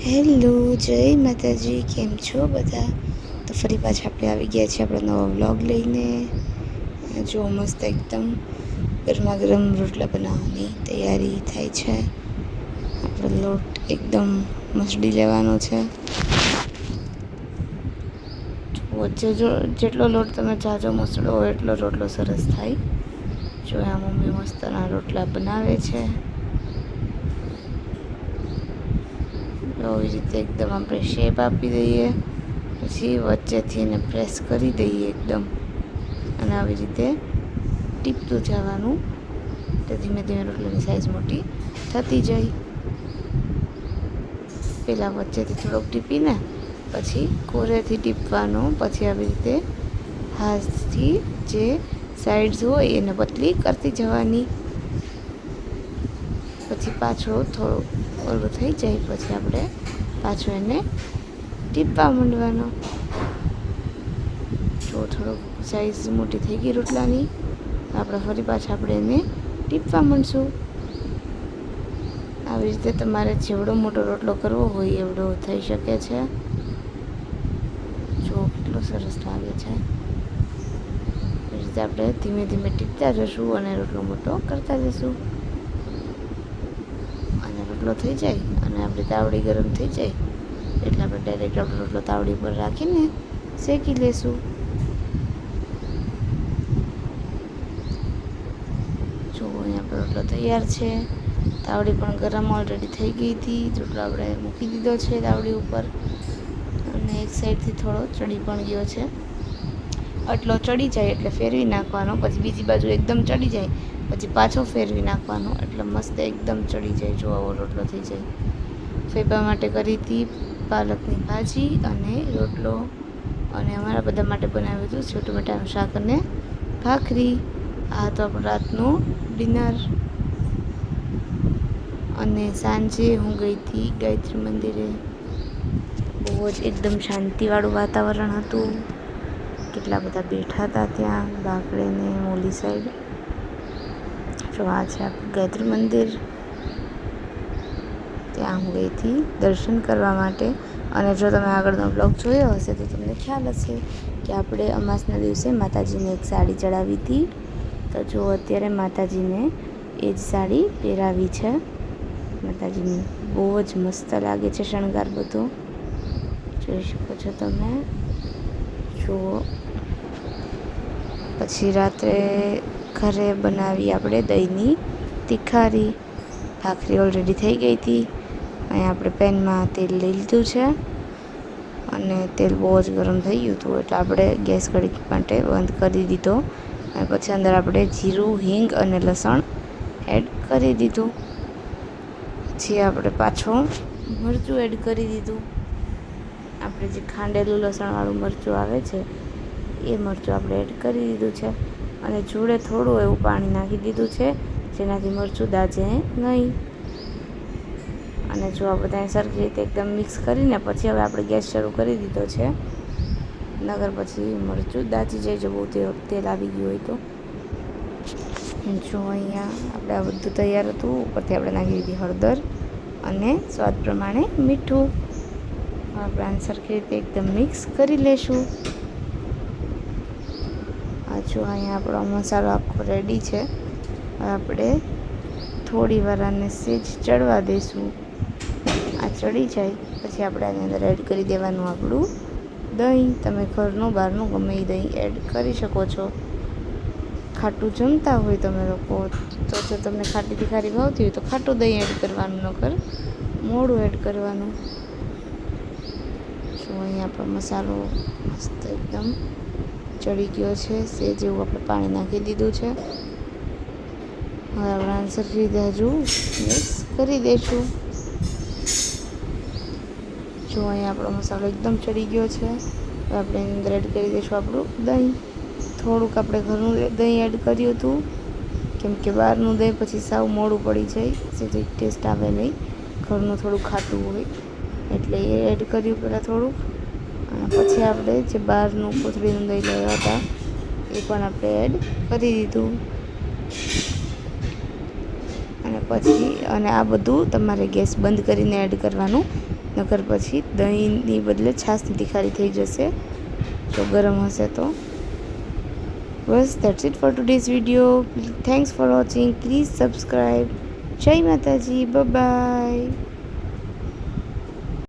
Hello, જય માતાજી. કેમ છો બધા? તો ફરી પાછા આપણે આવી ગયા છીએ આપણો નવો વ્લોગ લઈને. જો મસ્ત એકદમ ગરમા ગરમ રોટલા બનાવવાની તૈયારી થાય છે. આપણો લોટ એકદમ મસળી લેવાનો છે. વચ્ચે જેટલો લોટ તમે જાજો મસળો હોય એટલો રોટલો સરસ થાય. જો આ મમ્મી મસ્તના રોટલા બનાવે છે. આવી રીતે એકદમ આપણે શેપ આપી દઈએ, પછી વચ્ચેથી એને પ્રેસ કરી દઈએ એકદમ, અને આવી રીતે ટીપતું જવાનું. તો ધીમે ધીમે રોટલાની સાઈઝ મોટી થતી જાય. પહેલાં વચ્ચેથી થોડોક ટીપીને પછી કોરેથી ટીપવાનું, પછી આવી રીતે હાથથી જે સાઈડ્સ હોય એને પતલી કરતી જવાની. પછી પાછો થોડું ઓલું થઈ જાય પછી આપણે પાછો એને ટીપવા માંડવાનો. જો થોડોક સાઈઝ મોટી થઈ ગઈ રોટલાની, આપણે ફરી પાછા આપણે એને ટીપવા માંડશું. આવી રીતે તમારે જેવડો મોટો રોટલો કરવો હોય એવડો થઈ શકે છે. જો કેટલો સરસ લાગે છે. એ રીતે આપણે ધીમે ધીમે ટીપતા જશું અને રોટલો મોટો કરતા જશું. અને રોટલો થઈ જાય અને આપણી તાવડી ગરમ થઈ જાય એટલે આપણે ડાયરેક્ટ આપણો રોટલો તાવડી પર રાખીને શેકી લેશું. જો અહીંયા આપણો રોટલો તૈયાર છે. તાવડી પણ ગરમ ઓલરેડી થઈ ગઈ હતી. રોટલો આપણે મૂકી દીધો છે તાવડી ઉપર, અને એક સાઈડથી થોડો ચડી પણ ગયો છે. આટલો ચડી જાય એટલે ફેરવી નાખવાનો, પછી બીજી બાજુ એકદમ ચડી જાય પછી પાછો ફેરવી નાખવાનો, એટલે મસ્ત એકદમ ચડી જાય. જો આવો રોટલો થઈ જાય. ફેબા માટે કરી હતી પાલકની ભાજી અને રોટલો, અને અમારા બધા માટે બનાવ્યું હતું સેવ ટમેટાનું શાક અને ભાખરી. આ તો આપણું રાતનું ડિનર. અને સાંજે હું ગઈ હતી ગાયત્રી મંદિરે. બહુ જ એકદમ શાંતિવાળું વાતાવરણ હતું. કેટલા બધા બેઠા હતા ત્યાં બાકડે ને મોલી સાઈડ. જો આ છે આપણું ગાયત્રી મંદિર. ત્યાં હું ગઈ હતી દર્શન કરવા માટે. અને જો તમે આગળનો બ્લોગ જોયો હશે તો તમને ખ્યાલ હશે કે આપણે અમાસના દિવસે માતાજીને એક સાડી ચડાવી હતી. તો જો અત્યારે માતાજીને એ જ સાડી પહેરાવી છે. માતાજીને બહુ જ મસ્ત લાગે છે શણગાર બધો, જોઈ શકો છો તમે. જુઓ, પછી રાત્રે ઘરે બનાવી આપણે દહીંની તિખારી. ભાખરી ઓલરેડી થઈ ગઈ હતી. અહીંયા આપણે પેનમાં તેલ લઈ લીધું છે, અને તેલ બહુ જ ગરમ થઈ ગયું હતું એટલે આપણે ગેસ ઘડીક માટે બંધ કરી દીધો. અને પછી અંદર આપણે જીરું, હિંગ અને લસણ એડ કરી દીધું. પછી આપણે પાછું મરચું એડ કરી દીધું. આપણે જે ખાંડેલું લસણવાળું મરચું આવે છે એ મરચું આપણે એડ કરી દીધું છે, અને જોડે થોડું એવું પાણી નાખી દીધું છે જેનાથી મરચું દાજે નહીં. અને જો આ બધાને સરખી રીતે એકદમ મિક્સ કરીને પછી હવે આપણે ગેસ શરૂ કરી દીધો છે, નગર પછી મરચું દાજી જાય જો બહુ તેલ આવી ગયું હોય તો. જો અહીંયા આપણે આ બધું તૈયાર હતું. ઉપરથી આપણે નાખી દીધી હળદર અને સ્વાદ પ્રમાણે મીઠું. આપણે આને સરખી રીતે એકદમ મિક્સ કરી લેશું. આ જો અહીંયા આપણો મસાલો આખો રેડી છે. હવે આપણે થોડી વાર આને સેજ ચડવા દઈશું. આ ચડી જાય પછી આપણે આની અંદર એડ કરી દેવાનું આપણું દહીં. તમે ઘરનું બહારનું ગમે એ દહીં એડ કરી શકો છો. ખાટું જમતા હોય તમે લોકો તો જો તમને ખાટી તીખારી ભાવતી હોય તો ખાટું દહીં એડ કરવાનું, નકર મોળું એડ કરવાનું. જો અહીંયા આપણો મસાલો મસ્ત એકદમ ચડી ગયો છે. સેજ એવું આપણે પાણી નાખી દીધું છે. હવે આપણે આને સરખી રીતે હજુ મિક્સ કરી દઈશું. જો અહીંયા આપણો મસાલો એકદમ ચડી ગયો છે. હવે આપણે એની અંદર એડ કરી દઈશું આપણું દહીં. થોડુંક આપણે ઘરનું દહીં એડ કર્યું હતું, કેમ કે બહારનું દહીં પછી સાવ મોડું પડી જાય, સેજ ટેસ્ટ આવે નહીં. ઘરનું થોડું ખાટું હોય એટલે એ એડ કર્યું પહેલાં થોડુંક, અને પછી આપણે જે બહારનું કોથળીનું દહીં લેવા હતા એ પણ આપણે એડ કરી દીધું. અને પછી આ બધું તમારે ગેસ બંધ કરીને એડ કરવાનું, નકર પછી દહીંની બદલે છાશની તિખારી થઈ જશે જો ગરમ હશે તો. બસ that's it for today's video. Thanks for watching. Please subscribe. જય માતાજી. બાય.